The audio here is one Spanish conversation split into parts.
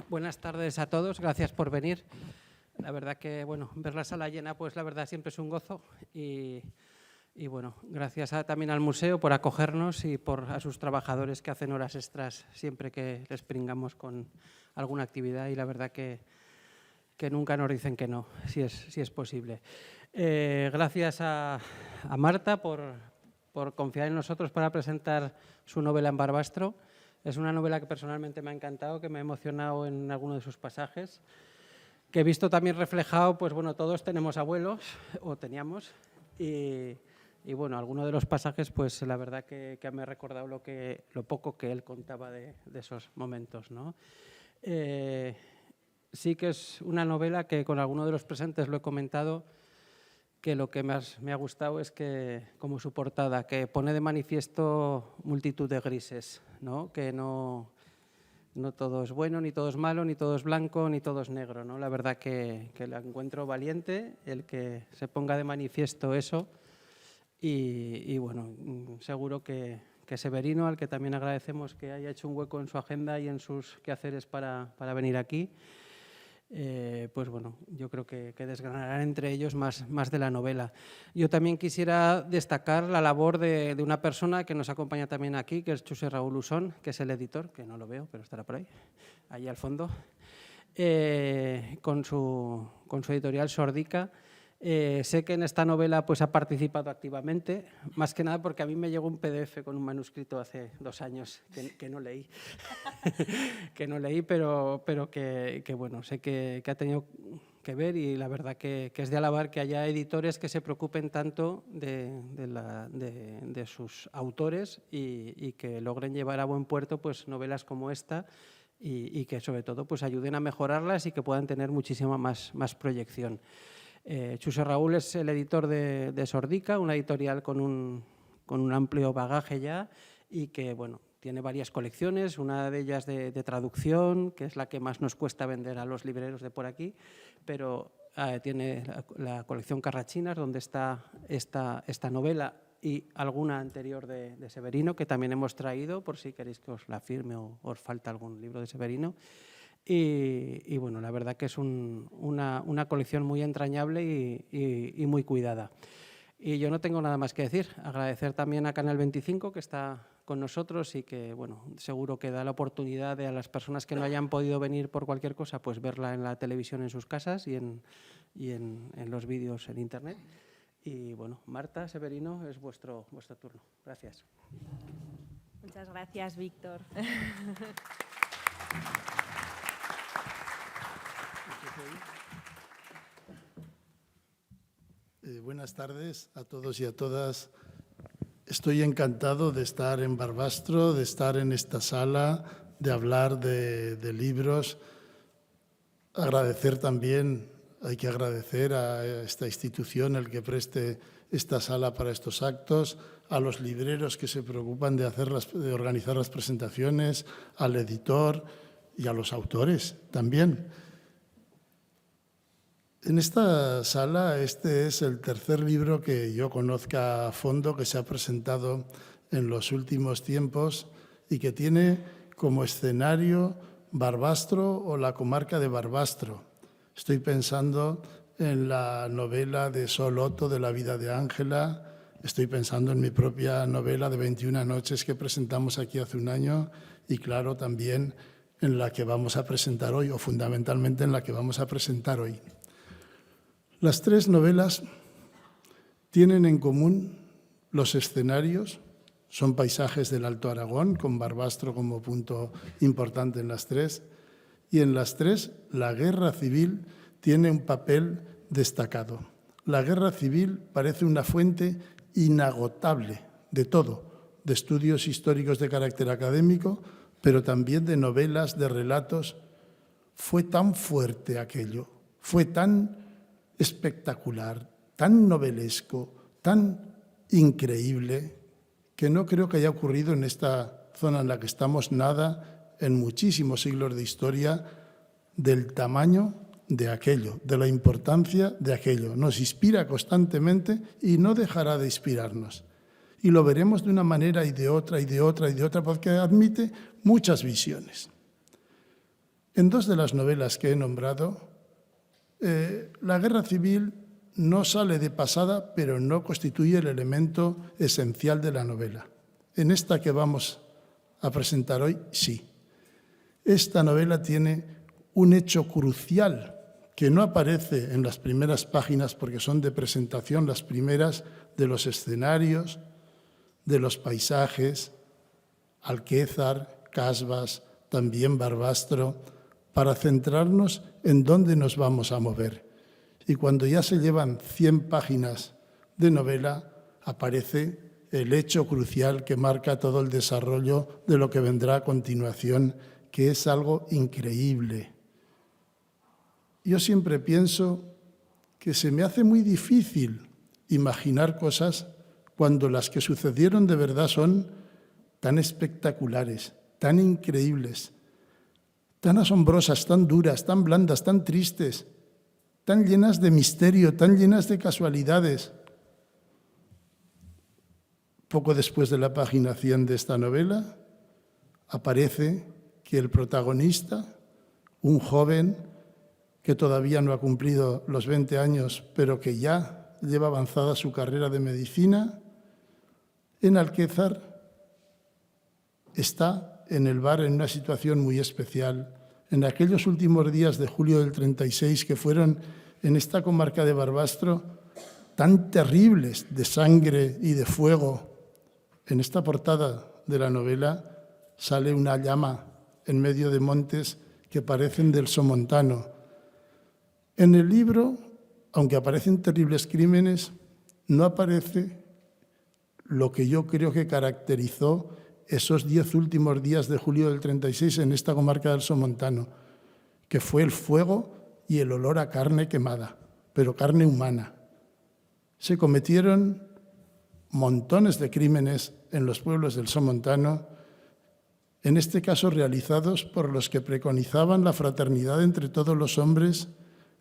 Buenas tardes a todos, gracias por venir. La verdad que, bueno, ver la sala llena, pues la verdad siempre es un gozo y bueno, gracias también al museo por acogernos y a sus trabajadores que hacen horas extras siempre que les pringamos con alguna actividad y la verdad que nunca nos dicen que no, si es posible. Gracias a Marta por confiar en nosotros para presentar su novela en Barbastro. Es una novela que personalmente me ha encantado, que me ha emocionado en alguno de sus pasajes, que he visto también reflejado, pues bueno, todos tenemos abuelos, o teníamos, y bueno, algunos de los pasajes, pues la verdad que me ha recordado lo poco que él contaba de esos momentos, ¿no? Sí que es una novela que con alguno de los presentes lo he comentado, que lo que más me ha gustado es que, como su portada, que pone de manifiesto multitud de grises, ¿no? Que no todo es bueno, ni todo es malo, ni todo es blanco, ni todo es negro, ¿no? La verdad que la encuentro valiente, el que se ponga de manifiesto eso y bueno, seguro que Severino, al que también agradecemos que haya hecho un hueco en su agenda y en sus quehaceres para venir aquí, pues bueno, yo creo que desgranarán entre ellos más de la novela. Yo también quisiera destacar la labor de una persona que nos acompaña también aquí, que es José Raúl Usón, que es el editor, que no lo veo, pero estará por ahí, allí al fondo, con su editorial Sordica. Sé que en esta novela pues, ha participado activamente, más que nada porque a mí me llegó un PDF con un manuscrito hace 2 años que no leí, pero que bueno, sé que ha tenido que ver y la verdad que es de alabar que haya editores que se preocupen tanto de sus autores y que logren llevar a buen puerto pues, novelas como esta y que sobre todo pues, ayuden a mejorarlas y que puedan tener muchísima más proyección. José Raúl es el editor de Sordica, una editorial con un amplio bagaje ya y que bueno, tiene varias colecciones, una de ellas de traducción, que es la que más nos cuesta vender a los libreros de por aquí, pero tiene la colección Carrachinas, donde está esta novela y alguna anterior de Severino, que también hemos traído, por si queréis que os la firme o os falta algún libro de Severino. Y bueno, la verdad que es una colección muy entrañable y muy cuidada. Y yo no tengo nada más que decir. Agradecer también a Canal 25 que está con nosotros y que, bueno, seguro que da la oportunidad de a las personas que no hayan podido venir por cualquier cosa, pues verla en la televisión en sus casas y en los vídeos en Internet. Y bueno, Marta, Severino, es vuestro turno. Gracias. Muchas gracias, Víctor. Buenas tardes a todos y a todas. Estoy encantado de estar en Barbastro, de estar en esta sala, de hablar de libros. Hay que agradecer a esta institución el que preste esta sala para estos actos, a los libreros que se preocupan de organizar las presentaciones, al editor y a los autores también. En esta sala, este es el tercer libro que yo conozca a fondo, que se ha presentado en los últimos tiempos y que tiene como escenario Barbastro o la comarca de Barbastro. Estoy pensando en la novela de Sol Otto, de la vida de Ángela. Estoy pensando en mi propia novela de 21 noches que presentamos aquí hace un año y, claro, también en la que vamos a presentar hoy, o fundamentalmente en la que vamos a presentar hoy. Las 3 novelas tienen en común los escenarios, son paisajes del Alto Aragón, con Barbastro como punto importante en las 3, y en las 3 la guerra civil tiene un papel destacado. La guerra civil parece una fuente inagotable de todo, de estudios históricos de carácter académico, pero también de novelas, de relatos. Fue tan fuerte aquello, fue tan espectacular, tan novelesco, tan increíble, que no creo que haya ocurrido en esta zona en la que estamos nada en muchísimos siglos de historia del tamaño de aquello, de la importancia de aquello. Nos inspira constantemente y no dejará de inspirarnos. Y lo veremos de una manera y de otra, y de otra, y de otra, porque admite muchas visiones. En dos de las novelas que he nombrado, la guerra civil no sale de pasada, pero no constituye el elemento esencial de la novela. En esta que vamos a presentar hoy, sí. Esta novela tiene un hecho crucial que no aparece en las primeras páginas porque son de presentación las primeras de los escenarios, de los paisajes, Alquézar, Casbas, también Barbastro, para centrarnos en dónde nos vamos a mover. Y cuando ya se llevan 100 páginas de novela, aparece el hecho crucial que marca todo el desarrollo de lo que vendrá a continuación, que es algo increíble. Yo siempre pienso que se me hace muy difícil imaginar cosas cuando las que sucedieron de verdad son tan espectaculares, tan increíbles, tan asombrosas, tan duras, tan blandas, tan tristes, tan llenas de misterio, tan llenas de casualidades. Poco después de la página 100 de esta novela, aparece que el protagonista, un joven que todavía no ha cumplido los 20 años, pero que ya lleva avanzada su carrera de medicina, en Alquézar está en el bar en una situación muy especial. En aquellos últimos días de julio del 36, que fueron en esta comarca de Barbastro tan terribles de sangre y de fuego, en esta portada de la novela sale una llama en medio de montes que parecen del Somontano. En el libro, aunque aparecen terribles crímenes, no aparece lo que yo creo que caracterizó esos 10 últimos días de julio del 36 en esta comarca del Somontano, que fue el fuego y el olor a carne quemada, pero carne humana. Se cometieron montones de crímenes en los pueblos del Somontano, en este caso realizados por los que preconizaban la fraternidad entre todos los hombres,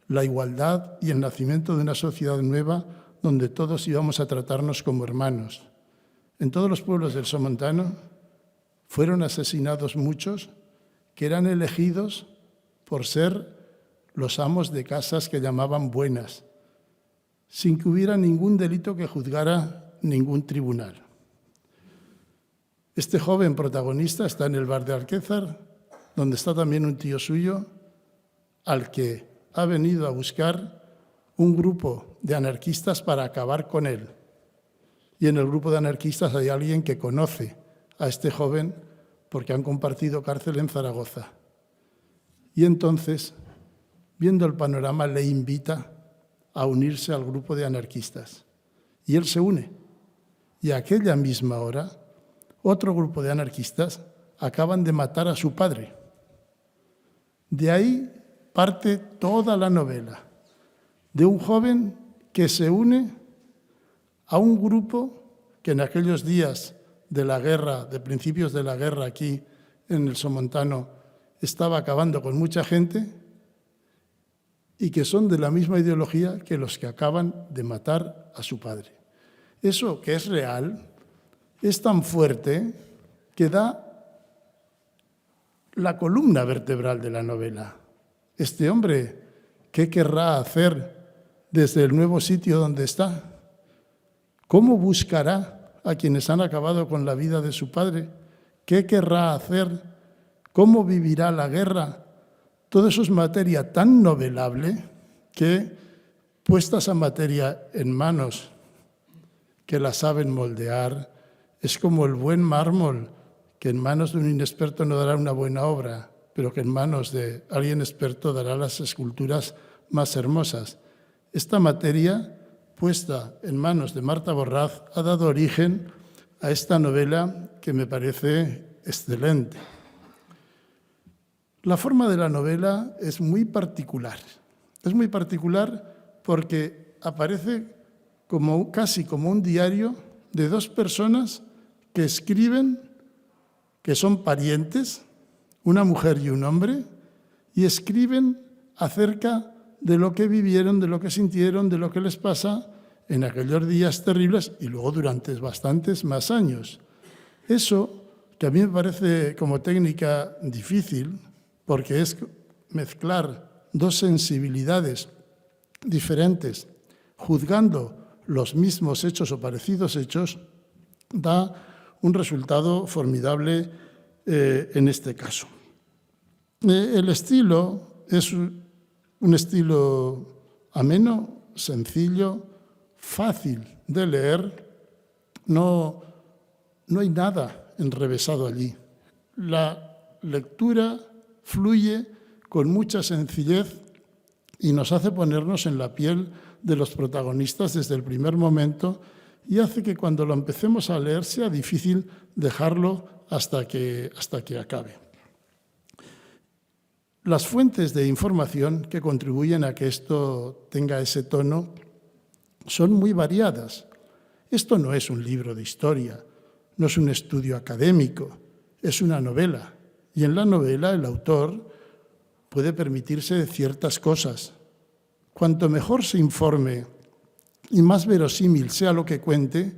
la igualdad y el nacimiento de una sociedad nueva donde todos íbamos a tratarnos como hermanos. En todos los pueblos del Somontano fueron asesinados muchos que eran elegidos por ser los amos de casas que llamaban buenas, sin que hubiera ningún delito que juzgara ningún tribunal. Este joven protagonista está en el bar de Alquézar, donde está también un tío suyo, al que ha venido a buscar un grupo de anarquistas para acabar con él. Y en el grupo de anarquistas hay alguien que conoce a este joven porque han compartido cárcel en Zaragoza. Y entonces, viendo el panorama, le invita a unirse al grupo de anarquistas. Y él se une. Y a aquella misma hora, otro grupo de anarquistas acaban de matar a su padre. De ahí parte toda la novela, de un joven que se une a un grupo que en aquellos días de la guerra, de principios de la guerra aquí en el Somontano, estaba acabando con mucha gente y que son de la misma ideología que los que acaban de matar a su padre. Eso, que es real, es tan fuerte que da la columna vertebral de la novela. Este hombre, ¿qué querrá hacer desde el nuevo sitio donde está? ¿Cómo buscará a quienes han acabado con la vida de su padre? ¿Qué querrá hacer? ¿Cómo vivirá la guerra? Todo eso es materia tan novelable que, puesta esa materia en manos que la saben moldear, es como el buen mármol, que en manos de un inexperto no dará una buena obra, pero que en manos de alguien experto dará las esculturas más hermosas. Esta materia, puesta en manos de Marta Borraz, ha dado origen a esta novela que me parece excelente. La forma de la novela es muy particular. Es muy particular porque aparece casi como un diario de dos personas que escriben, que son parientes, una mujer y un hombre, y escriben acerca de lo que vivieron, de lo que sintieron, de lo que les pasa en aquellos días terribles y luego durante bastantes más años. Eso, que a mí me parece como técnica difícil, porque es mezclar dos sensibilidades diferentes, juzgando los mismos hechos o parecidos hechos, da un resultado formidable en este caso. El estilo es un estilo ameno, sencillo, fácil de leer. No hay nada enrevesado allí. La lectura fluye con mucha sencillez y nos hace ponernos en la piel de los protagonistas desde el primer momento y hace que cuando lo empecemos a leer sea difícil dejarlo hasta que acabe. Las fuentes de información que contribuyen a que esto tenga ese tono son muy variadas. Esto no es un libro de historia, no es un estudio académico, es una novela. Y en la novela el autor puede permitirse ciertas cosas. Cuanto mejor se informe y más verosímil sea lo que cuente,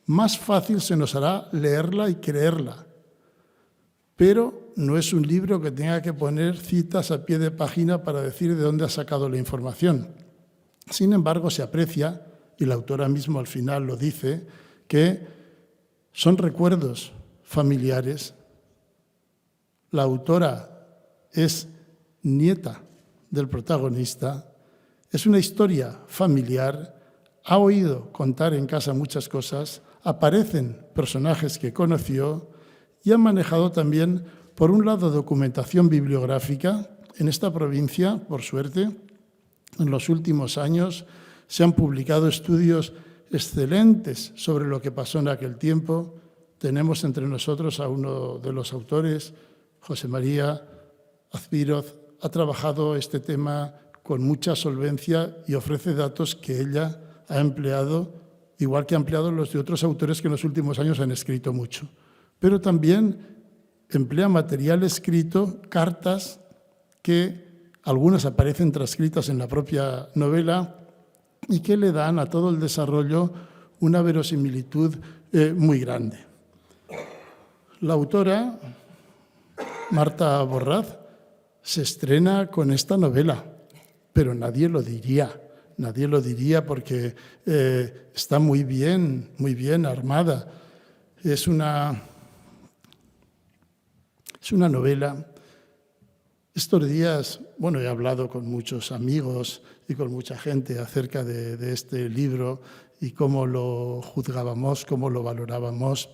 más fácil se nos hará leerla y creerla. Pero no es un libro que tenga que poner citas a pie de página para decir de dónde ha sacado la información. Sin embargo, se aprecia, y la autora misma al final lo dice, que son recuerdos familiares. La autora es nieta del protagonista, es una historia familiar, ha oído contar en casa muchas cosas, aparecen personajes que conoció y ha manejado también, por un lado, documentación bibliográfica. En esta provincia, por suerte, en los últimos años se han publicado estudios excelentes sobre lo que pasó en aquel tiempo. Tenemos entre nosotros a uno de los autores, José María Azpiroz, ha trabajado este tema con mucha solvencia y ofrece datos que ella ha empleado, igual que ha empleado los de otros autores que en los últimos años han escrito mucho. Pero también emplea material escrito, cartas, que algunas aparecen transcritas en la propia novela y que le dan a todo el desarrollo una verosimilitud muy grande. La autora, Marta Borraz, se estrena con esta novela, pero nadie lo diría porque está muy bien armada. Es una novela. Estos días, he hablado con muchos amigos y con mucha gente acerca de este libro y cómo lo juzgábamos, cómo lo valorábamos.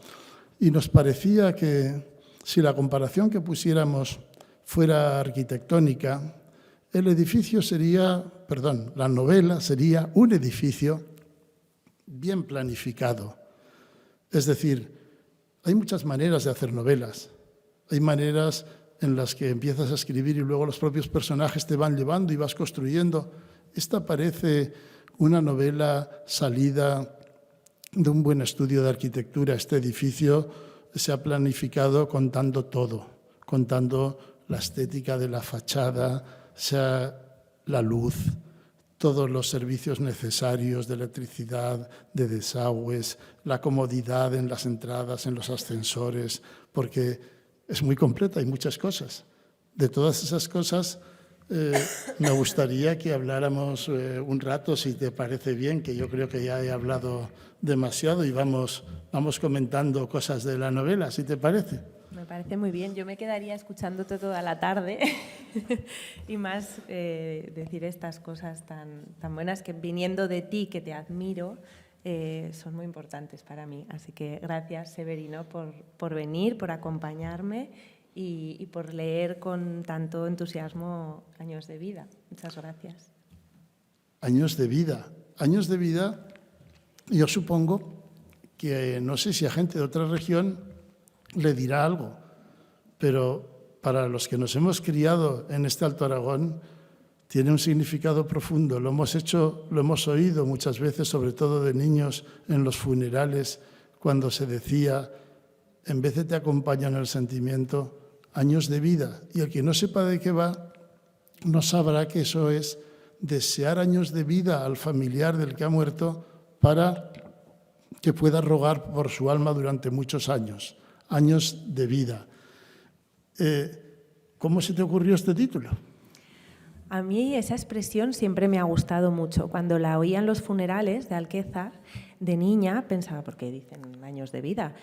Y nos parecía que si la comparación que pusiéramos fuera arquitectónica, la novela sería un edificio bien planificado. Es decir, hay muchas maneras de hacer novelas. Hay maneras en las que empiezas a escribir y luego los propios personajes te van llevando y vas construyendo. Esta parece una novela salida de un buen estudio de arquitectura. Este edificio se ha planificado contando todo, contando la estética de la fachada, sea la luz, todos los servicios necesarios de electricidad, de desagües, la comodidad en las entradas, en los ascensores, porque es muy completa, hay muchas cosas. De todas esas cosas me gustaría que habláramos un rato, si te parece bien, que yo creo que ya he hablado demasiado y vamos comentando cosas de la novela, si te parece. Me parece muy bien. Yo me quedaría escuchándote toda la tarde y más decir estas cosas tan buenas que viniendo de ti, que te admiro, son muy importantes para mí. Así que gracias, Severino, por venir, por acompañarme y por leer con tanto entusiasmo Años de vida. Muchas gracias. Años de vida. Años de vida, yo supongo que no sé si a gente de otra región le dirá algo, pero para los que nos hemos criado en este Alto Aragón tiene un significado profundo. Lo hemos oído muchas veces, sobre todo de niños en los funerales, cuando se decía, en vez de te acompaña en el sentimiento, años de vida. Y el que no sepa de qué va, no sabrá que eso es desear años de vida al familiar del que ha muerto para que pueda rogar por su alma durante muchos años. Años de vida. ¿Cómo se te ocurrió este título? A mí esa expresión siempre me ha gustado mucho. Cuando la oía en los funerales de Alquézar, de niña, pensaba, ¿por qué dicen años de vida?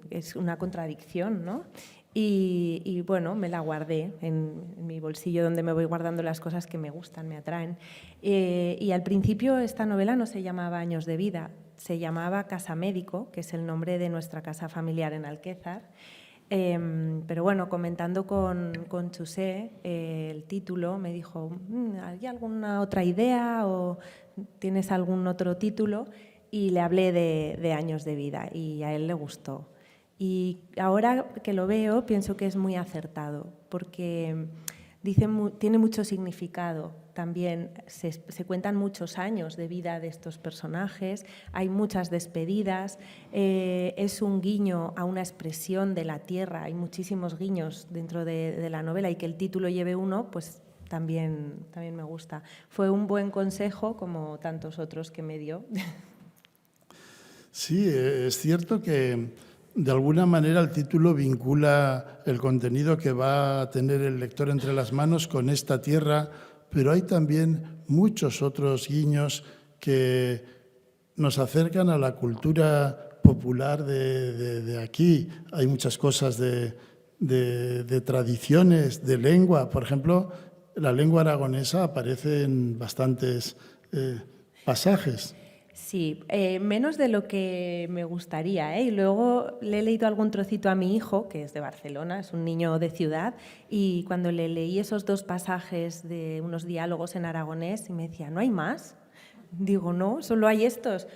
Es una contradicción, ¿no? Y bueno, me la guardé en mi bolsillo donde me voy guardando las cosas que me gustan, me atraen. Y al principio esta novela no se llamaba Años de vida, se llamaba Casa Médico, que es el nombre de nuestra casa familiar en Alquézar. Pero bueno, comentando con Chusé el título, me dijo, ¿hay alguna otra idea o tienes algún otro título? Y le hablé de Años de vida y a él le gustó. Y ahora que lo veo, pienso que es muy acertado, porque tiene mucho significado. También se cuentan muchos años de vida de estos personajes, hay muchas despedidas, es un guiño a una expresión de la tierra, hay muchísimos guiños dentro de la novela, y que el título lleve uno, pues también me gusta. Fue un buen consejo, como tantos otros que me dio. Sí, es cierto que de alguna manera el título vincula el contenido que va a tener el lector entre las manos con esta tierra, pero hay también muchos otros guiños que nos acercan a la cultura popular de aquí. Hay muchas cosas de tradiciones, de lengua. Por ejemplo, la lengua aragonesa aparece en bastantes pasajes. Sí, menos de lo que me gustaría, ¿eh? Y luego le he leído algún trocito a mi hijo, que es de Barcelona, es un niño de ciudad, y cuando le leí esos 2 pasajes de unos diálogos en aragonés, y me decía, ¿no hay más? Digo, no, solo hay estos.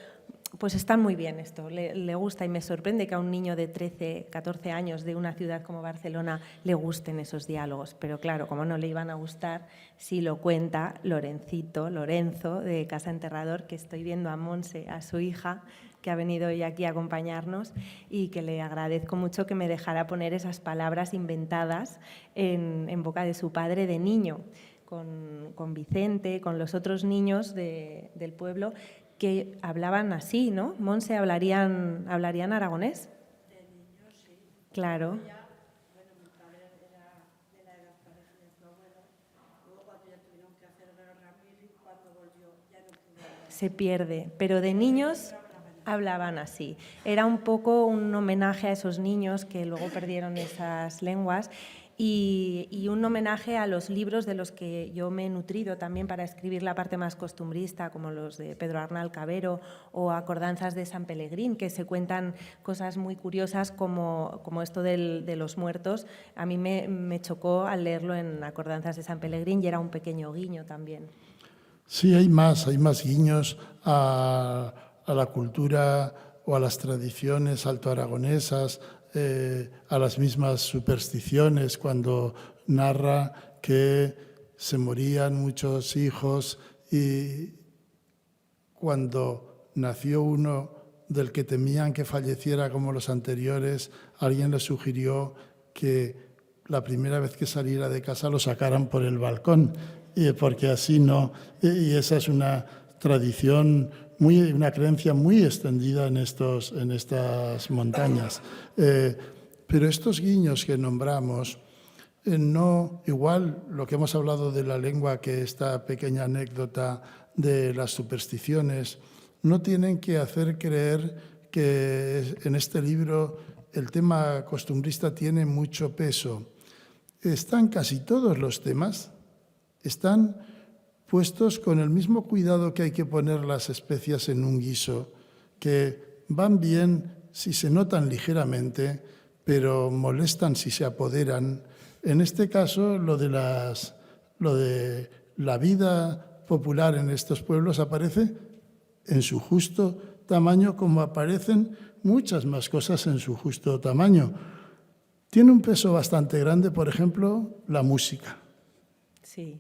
Pues están muy bien esto, le gusta, y me sorprende que a un niño de 13, 14 años de una ciudad como Barcelona le gusten esos diálogos. Pero claro, como no le iban a gustar, si lo cuenta Lorenzo, de Casa Enterrador, que estoy viendo a Monse, a su hija, que ha venido hoy aquí a acompañarnos, y que le agradezco mucho que me dejara poner esas palabras inventadas en boca de su padre de niño, con Vicente, con los otros niños del pueblo, que hablaban así, ¿no? Monse, ¿hablarían aragonés? De niños, sí. Claro. Bueno, mi padre era de la edad parecida a su abuelo. Luego cuando ya tuvieron que hacer guerra mil, cuando volvió ya no pudo hablar. Se pierde, pero de niños hablaban así. Era un poco un homenaje a esos niños que luego perdieron esas lenguas, y un homenaje a los libros de los que yo me he nutrido también para escribir la parte más costumbrista, como los de Pedro Arnal Cabero o Acordanzas de San Pelegrín, que se cuentan cosas muy curiosas como esto de los muertos. A mí me chocó al leerlo en Acordanzas de San Pelegrín, y era un pequeño guiño también. Sí, hay más guiños a la cultura o a las tradiciones altoaragonesas, a las mismas supersticiones, cuando narra que se morían muchos hijos y cuando nació uno del que temían que falleciera como los anteriores, alguien le sugirió que la primera vez que saliera de casa lo sacaran por el balcón, porque así no. Y esa es una tradición, una creencia muy extendida en estas montañas. Pero estos guiños que nombramos, no igual lo que hemos hablado de la lengua, que esta pequeña anécdota de las supersticiones, no tienen que hacer creer que en este libro el tema costumbrista tiene mucho peso. Están casi todos los temas, están puestos con el mismo cuidado que hay que poner las especias en un guiso, que van bien si se notan ligeramente, pero molestan si se apoderan. En este caso, lo de la vida popular en estos pueblos aparece en su justo tamaño, como aparecen muchas más cosas en su justo tamaño. Tiene un peso bastante grande, por ejemplo, la música. Sí.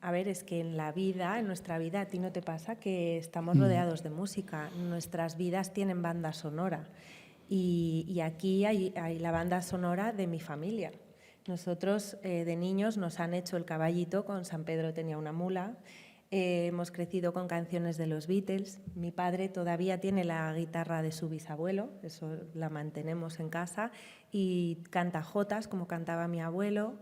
A ver, es que en la vida, en nuestra vida, ¿a ti no te pasa que estamos rodeados de música? Nuestras vidas tienen banda sonora, y aquí hay la banda sonora de mi familia. Nosotros de niños nos han hecho el caballito con San Pedro tenía una mula, hemos crecido con canciones de los Beatles. Mi padre todavía tiene la guitarra de su bisabuelo, eso la mantenemos en casa, y canta jotas como cantaba mi abuelo.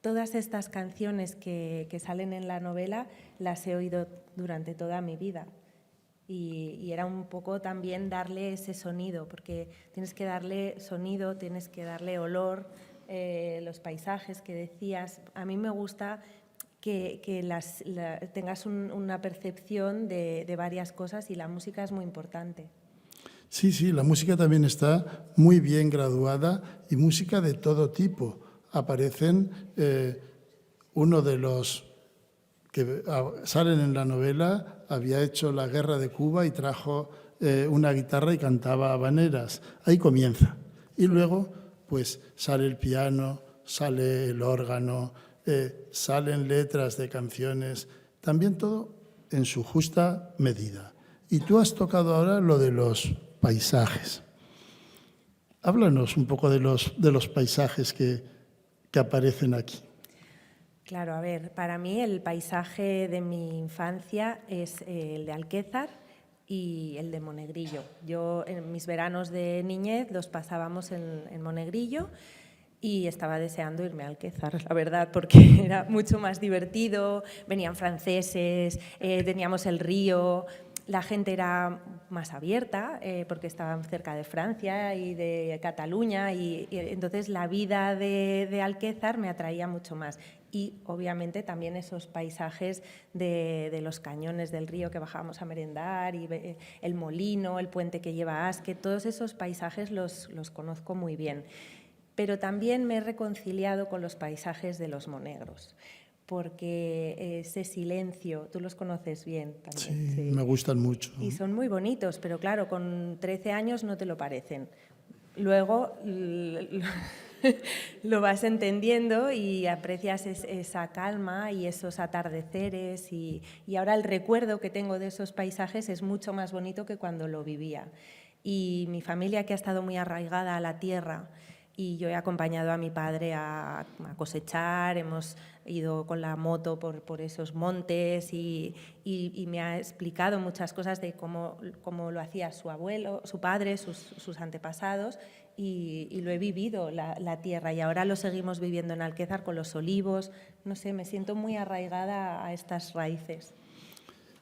todas estas canciones que salen en la novela las he oído durante toda mi vida. Y era un poco también darle ese sonido, porque tienes que darle sonido, tienes que darle olor, los paisajes que decías. A mí me gusta que tengas una percepción de varias cosas, y la música es muy importante. Sí, sí, la música también está muy bien graduada, y música de todo tipo. Aparecen uno de los que salen en la novela, había hecho la guerra de Cuba y trajo una guitarra y cantaba habaneras. Ahí comienza. Y luego pues sale el piano, sale el órgano, salen letras de canciones, también todo en su justa medida. Y tú has tocado ahora lo de los paisajes. Háblanos un poco de los paisajes que aparecen aquí. Claro, a ver, para mí el paisaje de mi infancia es el de Alquézar y el de Monegrillo. Yo en mis veranos de niñez los pasábamos en Monegrillo y estaba deseando irme a Alquézar, la verdad, porque era mucho más divertido, venían franceses, teníamos el río, la gente era más abierta porque estaban cerca de Francia y de Cataluña, y entonces la vida de Alquézar me atraía mucho más. Y obviamente también esos paisajes de los cañones del río que bajábamos a merendar, y el molino, el puente que lleva a Asque, todos esos paisajes los conozco muy bien. Pero también me he reconciliado con los paisajes de los monegros, porque ese silencio, tú los conoces bien también. Sí, me gustan mucho. Y son muy bonitos, pero claro, con 13 años no te lo parecen. Luego lo vas entendiendo y aprecias esa calma y esos atardeceres, y ahora el recuerdo que tengo de esos paisajes es mucho más bonito que cuando lo vivía. Y mi familia, que ha estado muy arraigada a la tierra, y yo he acompañado a mi padre a cosechar, hemos ido con la moto por esos montes, y me ha explicado muchas cosas de cómo lo hacía su abuelo, su padre, sus antepasados, y lo he vivido, la tierra, y ahora lo seguimos viviendo en Alquézar con los olivos. No sé, me siento muy arraigada a estas raíces.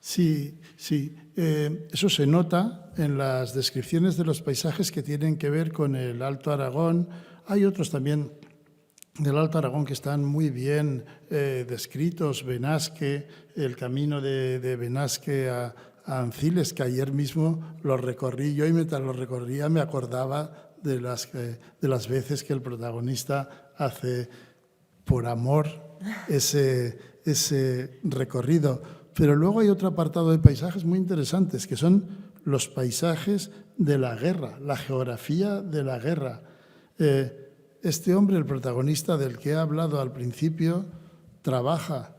Sí, sí. Eso se nota en las descripciones de los paisajes que tienen que ver con el Alto Aragón. Hay otros también del Alto Aragón que están muy bien descritos. Benasque, el camino de Benasque a Anciles, que ayer mismo lo recorrí yo, y mientras lo recorría me acordaba de las veces que el protagonista hace por amor ese recorrido. Pero luego hay otro apartado de paisajes muy interesantes, que son los paisajes de la guerra, la geografía de la guerra. Este hombre, el protagonista del que he hablado al principio, trabaja.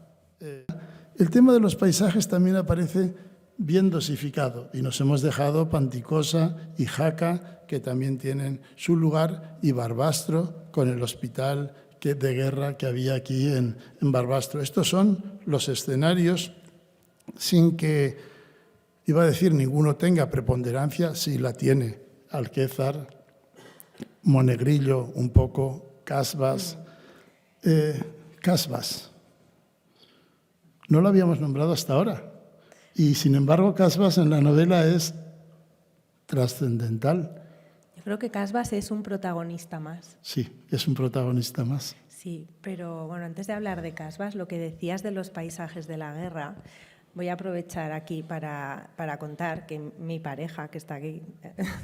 El tema de los paisajes también aparece bien dosificado, y nos hemos dejado Panticosa y Jaca, que también tienen su lugar, y Barbastro, con el hospital de guerra que había aquí en Barbastro. Estos son los escenarios sin que, iba a decir, ninguno tenga preponderancia. Sí la tiene. Alquézar, Monegrillo un poco, Casbas. Casbas. No lo habíamos nombrado hasta ahora. Y sin embargo, Casbas en la novela es trascendental. Yo creo que Casbas es un protagonista más. Sí, es un protagonista más. Sí, pero bueno, antes de hablar de Casbas, lo que decías de los paisajes de la guerra, voy a aprovechar aquí para contar que mi pareja, que está aquí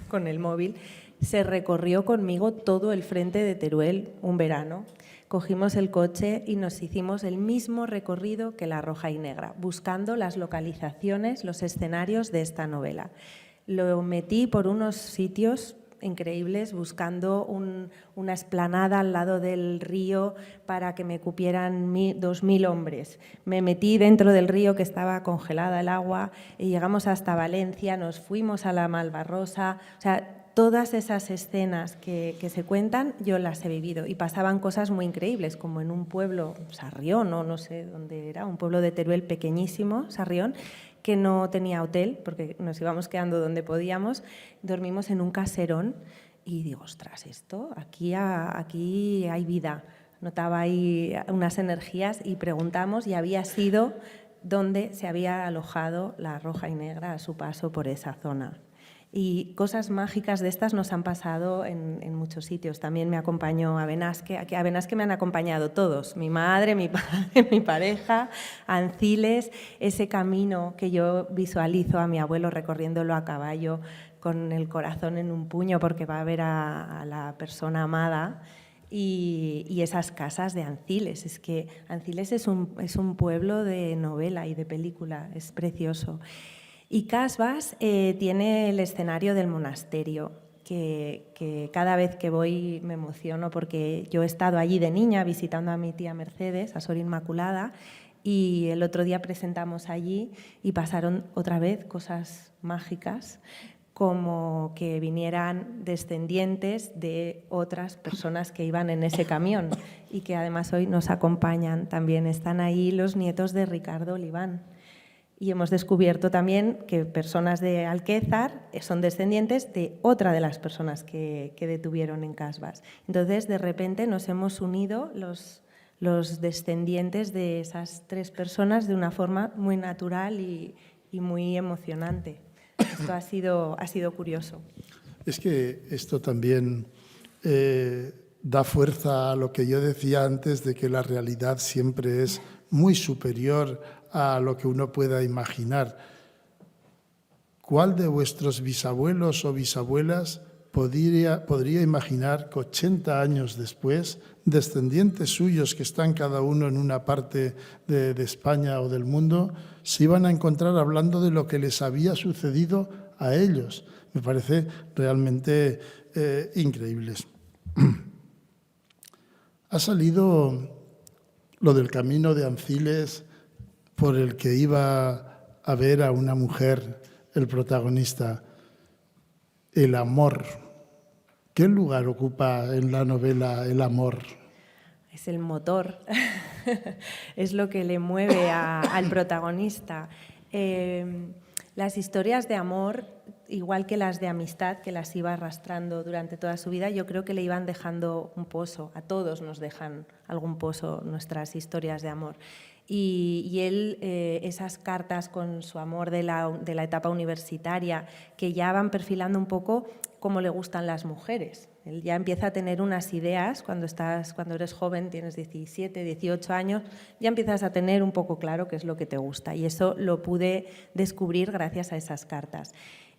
con el móvil, se recorrió conmigo todo el frente de Teruel un verano. Cogimos el coche y nos hicimos el mismo recorrido que La Roja y Negra, buscando las localizaciones, los escenarios de esta novela. Lo metí por unos sitios increíbles, buscando una explanada al lado del río para que me cupieran 2.000 hombres. Me metí dentro del río, que estaba congelada el agua, y llegamos hasta Valencia, nos fuimos a la Malvarrosa. O sea, todas esas escenas que se cuentan yo las he vivido, y pasaban cosas muy increíbles, como en un pueblo, Sarrión, o no sé dónde era, un pueblo de Teruel pequeñísimo, Sarrión, que no tenía hotel, porque nos íbamos quedando donde podíamos, dormimos en un caserón, y digo, ostras, aquí hay vida, notaba ahí unas energías y preguntamos y había sido donde se había alojado la Roja y Negra a su paso por esa zona. Y cosas mágicas de estas nos han pasado en muchos sitios. También me acompañó a Benasque. A Benasque me han acompañado todos, mi madre, mi padre, mi pareja, Anciles, ese camino que yo visualizo a mi abuelo recorriéndolo a caballo con el corazón en un puño porque va a ver a la persona amada. Y esas casas de Anciles. Es que Anciles es un pueblo de novela y de película, es precioso. Y Casbas tiene el escenario del monasterio, que cada vez que voy me emociono porque yo he estado allí de niña visitando a mi tía Mercedes, a Sor Inmaculada, y el otro día presentamos allí y pasaron otra vez cosas mágicas, como que vinieran descendientes de otras personas que iban en ese camión y que además hoy nos acompañan. También están ahí los nietos de Ricardo Oliván. Y hemos descubierto también que personas de Alquézar son descendientes de otra de las personas que detuvieron en Casbas. Entonces, de repente nos hemos unido los descendientes de esas tres personas de una forma muy natural y muy emocionante. Esto ha sido curioso. Es que esto también da fuerza a lo que yo decía antes de que la realidad siempre es muy superior a lo que uno pueda imaginar. ¿Cuál de vuestros bisabuelos o bisabuelas podría imaginar que 80 años después, descendientes suyos que están cada uno en una parte de España o del mundo, se iban a encontrar hablando de lo que les había sucedido a ellos? Me parece realmente increíble. Ha salido lo del camino de Anciles por el que iba a ver a una mujer, el protagonista, el amor. ¿Qué lugar ocupa en la novela el amor? Es el motor, es lo que le mueve al protagonista. Las historias de amor, igual que las de amistad, que las iba arrastrando durante toda su vida, yo creo que le iban dejando un pozo. A todos nos dejan algún pozo nuestras historias de amor. Y él, esas cartas con su amor de la etapa universitaria, que ya van perfilando un poco cómo le gustan las mujeres. Él ya empieza a tener unas ideas, cuando eres joven, tienes 17, 18 años, ya empiezas a tener un poco claro qué es lo que te gusta. Y eso lo pude descubrir gracias a esas cartas.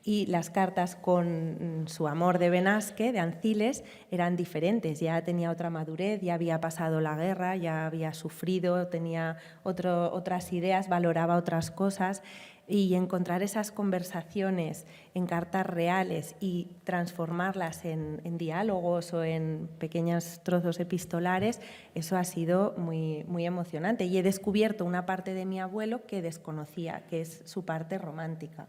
Y las cartas con su amor de Benasque, de Anciles, eran diferentes. Ya tenía otra madurez, ya había pasado la guerra, ya había sufrido, tenía otras ideas, valoraba otras cosas. Y encontrar esas conversaciones en cartas reales y transformarlas en diálogos o en pequeños trozos epistolares, eso ha sido muy, muy emocionante. Y he descubierto una parte de mi abuelo que desconocía, que es su parte romántica.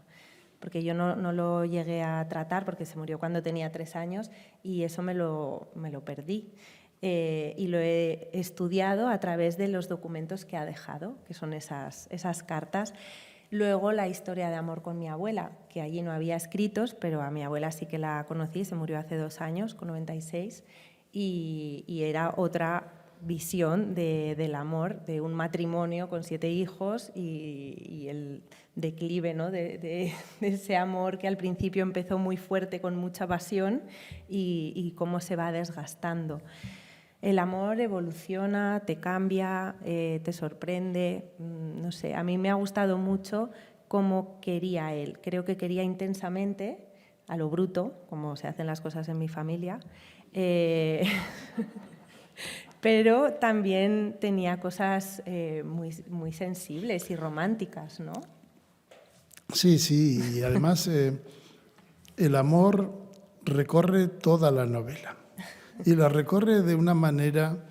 Porque yo no lo llegué a tratar porque se murió cuando tenía 3 años y eso me lo perdí. Y lo he estudiado a través de los documentos que ha dejado, que son esas cartas. Luego la historia de amor con mi abuela, que allí no había escritos, pero a mi abuela sí que la conocí, se murió hace 2 años, con 96, y era otra visión del amor, de un matrimonio con 7 hijos y el declive, ¿no? de ese amor que al principio empezó muy fuerte, con mucha pasión, y cómo se va desgastando. El amor evoluciona, te cambia, te sorprende, no sé, a mí me ha gustado mucho cómo quería él. Creo que quería intensamente, a lo bruto, como se hacen las cosas en mi familia, pero también tenía cosas muy, muy sensibles y románticas, ¿no? Sí, y además el amor recorre toda la novela. Y la recorre de una manera...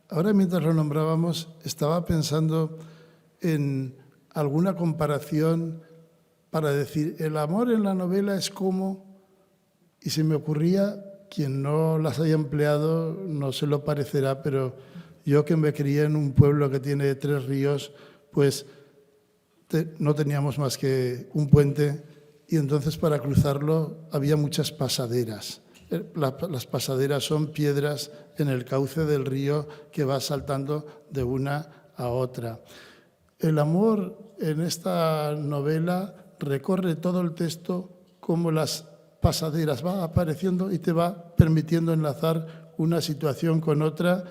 Ahora, mientras lo nombrábamos, estaba pensando en alguna comparación para decir, el amor en la novela es como... Y se me ocurría, quien no las haya empleado no se lo parecerá, pero yo que me crié en un pueblo que tiene 3 ríos, pues no teníamos más que un puente y entonces para cruzarlo había muchas pasaderas. las pasaderas son piedras en el cauce del río que va saltando de una a otra. El amor en esta novela recorre todo el texto como las pasaderas, va apareciendo y te va permitiendo enlazar una situación con otra,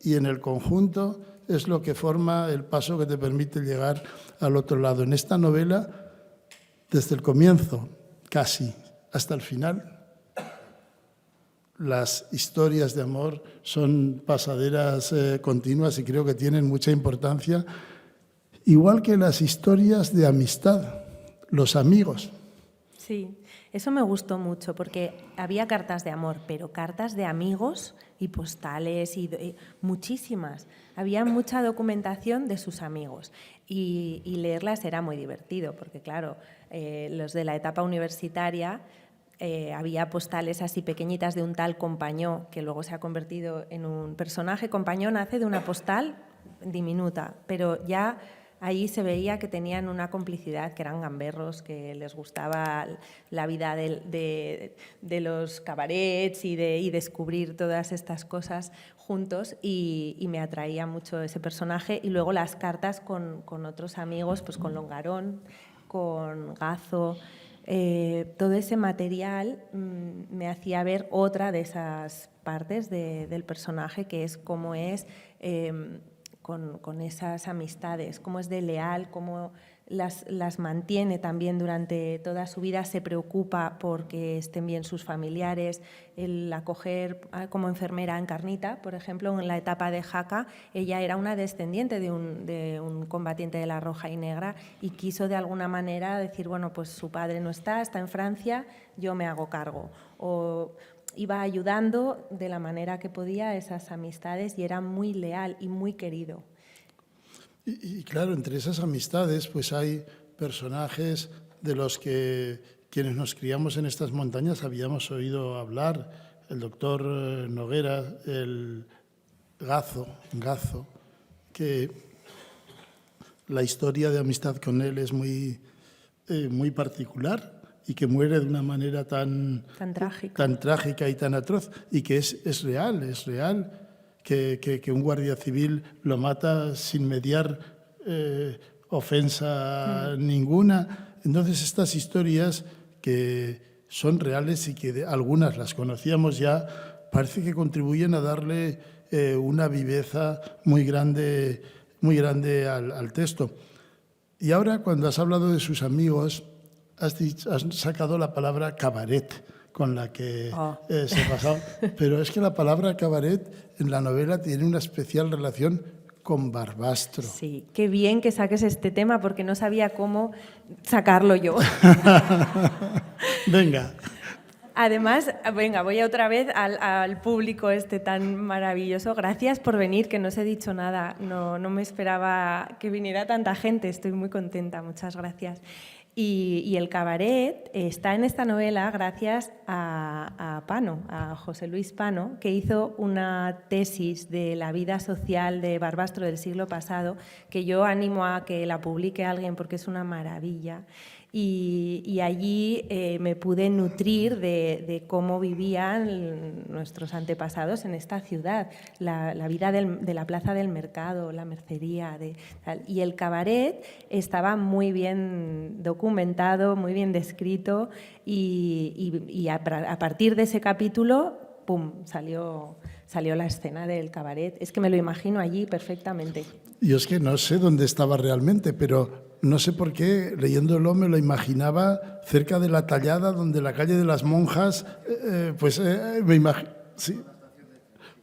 y en el conjunto es lo que forma el paso que te permite llegar al otro lado. En esta novela, desde el comienzo, casi hasta el final, las historias de amor son pasaderas continuas y creo que tienen mucha importancia, igual que las historias de amistad, los amigos. Sí, eso me gustó mucho porque había cartas de amor, pero cartas de amigos y postales y muchísimas. Había mucha documentación de sus amigos y leerlas era muy divertido porque, claro, los de la etapa universitaria, había postales así pequeñitas de un tal Compañó, que luego se ha convertido en un personaje. Compañó nace de una postal diminuta, pero ya ahí se veía que tenían una complicidad, que eran gamberros, que les gustaba la vida de los cabarets y descubrir todas estas cosas juntos, y me atraía mucho ese personaje. Y luego las cartas con otros amigos, pues con Longarón, con Gazo. Todo ese material me hacía ver otra de esas partes del personaje, que es cómo es con esas amistades, cómo es de leal, cómo las mantiene también durante toda su vida, se preocupa porque estén bien sus familiares, el acoger como enfermera a Encarnita, por ejemplo, en la etapa de Jaca, ella era una descendiente de un combatiente de la Roja y Negra y quiso de alguna manera decir, bueno, pues su padre no está en Francia, yo me hago cargo. O iba ayudando de la manera que podía a esas amistades y era muy leal y muy querido. Y claro, entre esas amistades pues hay personajes de los que quienes nos criamos en estas montañas habíamos oído hablar, el doctor Noguera, el Gazo, que la historia de amistad con él es muy particular y que muere de una manera tan trágica y tan atroz, y que es real que un guardia civil lo mata sin mediar ofensa ninguna. Entonces estas historias que son reales y que algunas las conocíamos ya, parece que contribuyen a darle una viveza muy grande al texto. Y ahora, cuando has hablado de sus amigos, has sacado la palabra cabaret, con la que se pasaba. Pero es que la palabra cabaret en la novela tiene una especial relación con Barbastro. Sí, qué bien que saques este tema porque no sabía cómo sacarlo yo. Venga. Además, venga, voy otra vez al público este tan maravilloso. Gracias por venir, que no os he dicho nada. No me esperaba que viniera tanta gente. Estoy muy contenta, muchas gracias. Y el cabaret está en esta novela gracias a Pano, a José Luis Pano, que hizo una tesis de la vida social de Barbastro del siglo pasado, que yo animo a que la publique alguien porque es una maravilla. Y allí me pude nutrir de cómo vivían nuestros antepasados en esta ciudad, la vida de la plaza del mercado, la mercería. Y el cabaret estaba muy bien documentado, muy bien descrito, y a partir de ese capítulo, ¡pum!, salió la escena del cabaret. Es que me lo imagino allí perfectamente. Yo es que no sé dónde estaba realmente, pero no sé por qué, leyéndolo me lo imaginaba cerca de la Tallada, donde la calle de las Monjas, me imagino, sí,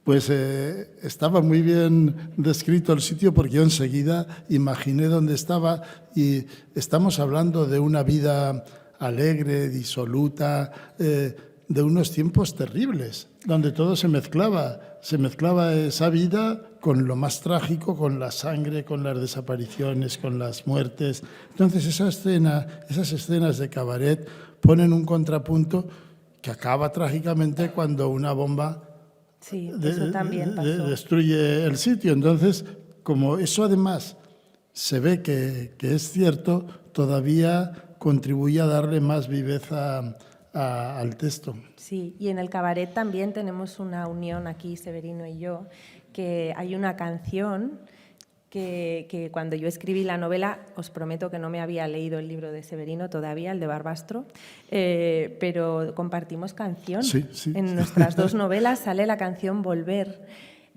pues estaba muy bien descrito el sitio, porque yo enseguida imaginé dónde estaba, y estamos hablando de una vida alegre, disoluta, de unos tiempos terribles, donde todo se mezclaba esa vida con lo más trágico, con la sangre, con las desapariciones, con las muertes. Entonces esas escenas de cabaret ponen un contrapunto que acaba trágicamente cuando una bomba eso también pasó. Destruye el sitio. Entonces, como eso además se ve que es cierto, todavía contribuye a darle más viveza al texto. Sí, y en el cabaret también tenemos una unión aquí, Severino y yo, que hay una canción que cuando yo escribí la novela, os prometo que no me había leído el libro de Severino todavía, el de Barbastro, pero compartimos canción. Sí, sí. En nuestras dos novelas sale la canción Volver.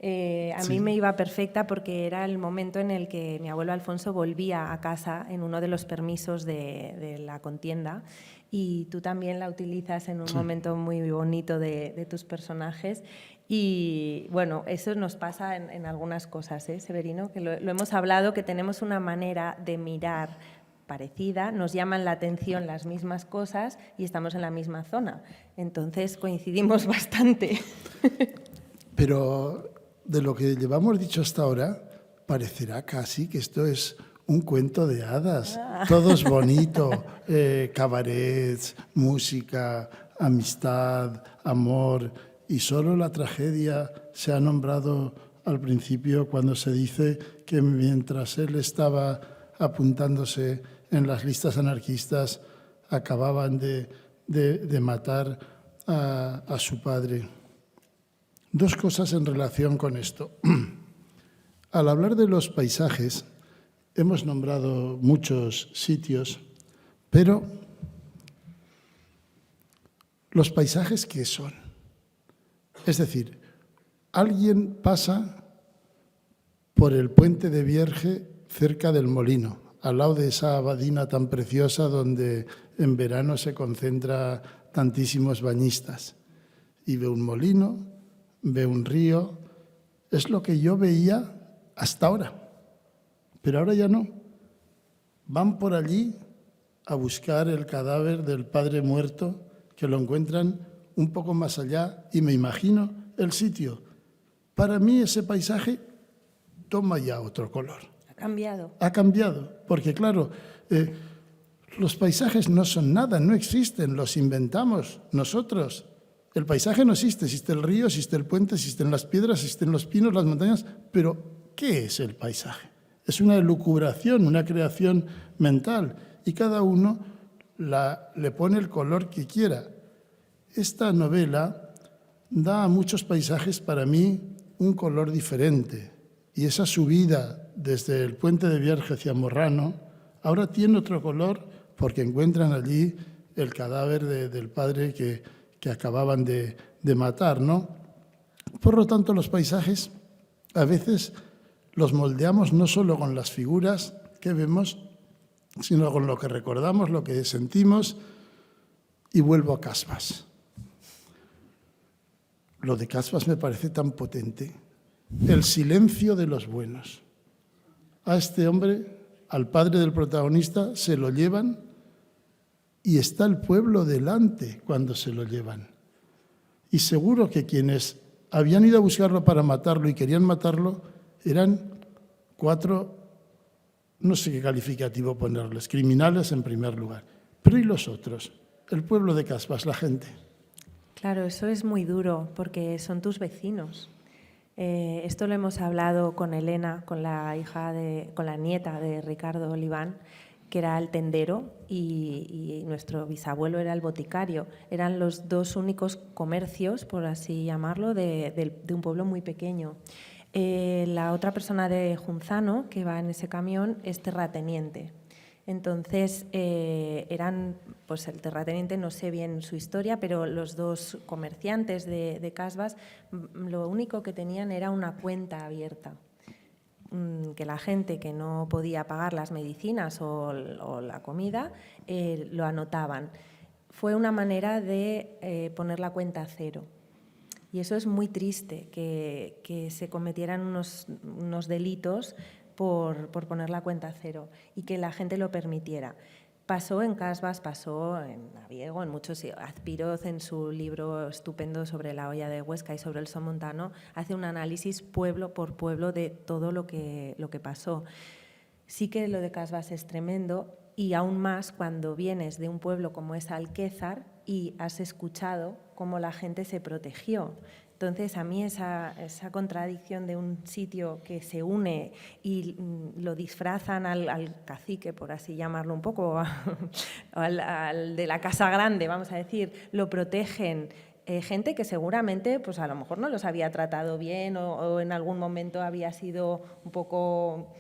A mí Sí. me iba perfecta porque era el momento en el que mi abuelo Alfonso volvía a casa en uno de los permisos de la contienda, y tú también la utilizas en un momento muy bonito de tus personajes. Y bueno, eso nos pasa en algunas cosas, Severino, que lo hemos hablado, que tenemos una manera de mirar parecida, nos llaman la atención las mismas cosas y estamos en la misma zona. Entonces coincidimos bastante. Pero de lo que llevamos dicho hasta ahora, parecerá casi que esto es un cuento de hadas. Todo es bonito, cabarets, música, amistad, amor, y solo la tragedia se ha nombrado al principio cuando se dice que mientras él estaba apuntándose en las listas anarquistas, acababan de matar a su padre. Dos cosas en relación con esto. Al hablar de los paisajes, hemos nombrado muchos sitios, pero ¿los paisajes qué son? Es decir, alguien pasa por el puente de Vierge cerca del molino, al lado de esa abadina tan preciosa donde en verano se concentra tantísimos bañistas, y ve un molino, ve un río. Es lo que yo veía hasta ahora, pero ahora ya no. Van por allí a buscar el cadáver del padre muerto, que lo encuentran un poco más allá, y me imagino el sitio. Para mí ese paisaje toma ya otro color. Ha cambiado. Ha cambiado, porque claro, los paisajes no son nada, no existen, los inventamos nosotros. El paisaje no existe, existe el río, existe el puente, existen las piedras, existen los pinos, las montañas, pero ¿qué es el paisaje? Es una elucubración, una creación mental, y cada uno le pone el color que quiera. Esta novela da a muchos paisajes, para mí, un color diferente, y esa subida desde el puente de Vierge hacia Morrano ahora tiene otro color porque encuentran allí el cadáver del padre que acababan de matar, ¿no? Por lo tanto, los paisajes a veces los moldeamos no solo con las figuras que vemos, sino con lo que recordamos, lo que sentimos. Y vuelvo a Casbas. Lo de Casbas me parece tan potente. El silencio de los buenos. A este hombre, al padre del protagonista, se lo llevan y está el pueblo delante cuando se lo llevan. Y seguro que quienes habían ido a buscarlo para matarlo y querían matarlo eran 4, no sé qué calificativo ponerles, criminales en primer lugar. Pero ¿y los otros? El pueblo de Casbas, la gente. Claro, eso es muy duro porque son tus vecinos. Esto lo hemos hablado con Elena, con la nieta de Ricardo Oliván, que era el tendero, y nuestro bisabuelo era el boticario. Eran los dos únicos comercios, por así llamarlo, de un pueblo muy pequeño. La otra persona de Junzano, que va en ese camión, es terrateniente. Entonces, pues el terrateniente, no sé bien su historia, pero los dos comerciantes de Casbas, lo único que tenían era una cuenta abierta, que la gente que no podía pagar las medicinas o la comida, lo anotaban. Fue una manera de poner la cuenta a cero. Y eso es muy triste, que se cometieran unos delitos por poner la cuenta a cero y que la gente lo permitiera. Pasó en Casbas, pasó en Naviego, en muchos. Azpiroz, en su libro estupendo sobre la olla de Huesca y sobre el somontano, hace un análisis pueblo por pueblo de todo lo que pasó. Sí que lo de Casbas es tremendo, y aún más cuando vienes de un pueblo como es Alquézar y has escuchado cómo la gente se protegió. Entonces, a mí esa contradicción de un sitio que se une y lo disfrazan al cacique, por así llamarlo un poco, al de la Casa Grande, vamos a decir, lo protegen gente que seguramente pues a lo mejor no los había tratado bien o en algún momento había sido un poco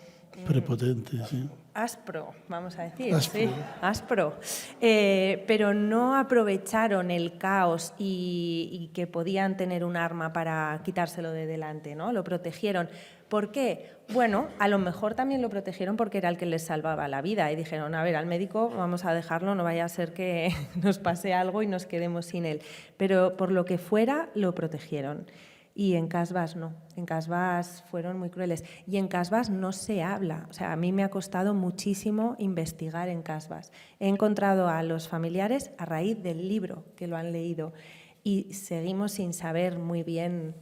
prepotente, sí. Áspro, vamos a decir, Áspero. sí, áspero. Pero no aprovecharon el caos y que podían tener un arma para quitárselo de delante, ¿no? Lo protegieron. ¿Por qué? Bueno, a lo mejor también lo protegieron porque era el que les salvaba la vida y dijeron, a ver, al médico vamos a dejarlo, no vaya a ser que nos pase algo y nos quedemos sin él. Pero por lo que fuera, lo protegieron. Y en Casbas no, en Casbas fueron muy crueles. Y en Casbas no se habla, o sea, a mí me ha costado muchísimo investigar en Casbas. He encontrado a los familiares a raíz del libro que lo han leído y seguimos sin saber muy bien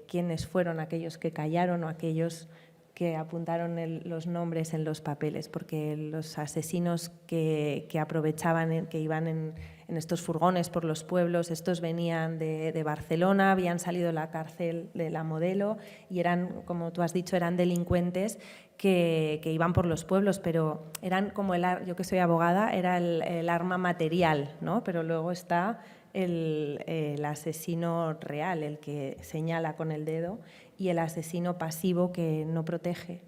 quiénes fueron aquellos que callaron o aquellos que apuntaron los nombres en los papeles, porque los asesinos que aprovechaban, que iban en estos furgones por los pueblos, estos venían de Barcelona, habían salido de la cárcel de la Modelo y eran, como tú has dicho, eran delincuentes que iban por los pueblos, pero eran como yo que soy abogada, era el arma material, ¿no? Pero luego está el asesino real, el que señala con el dedo, y el asesino pasivo que no protege.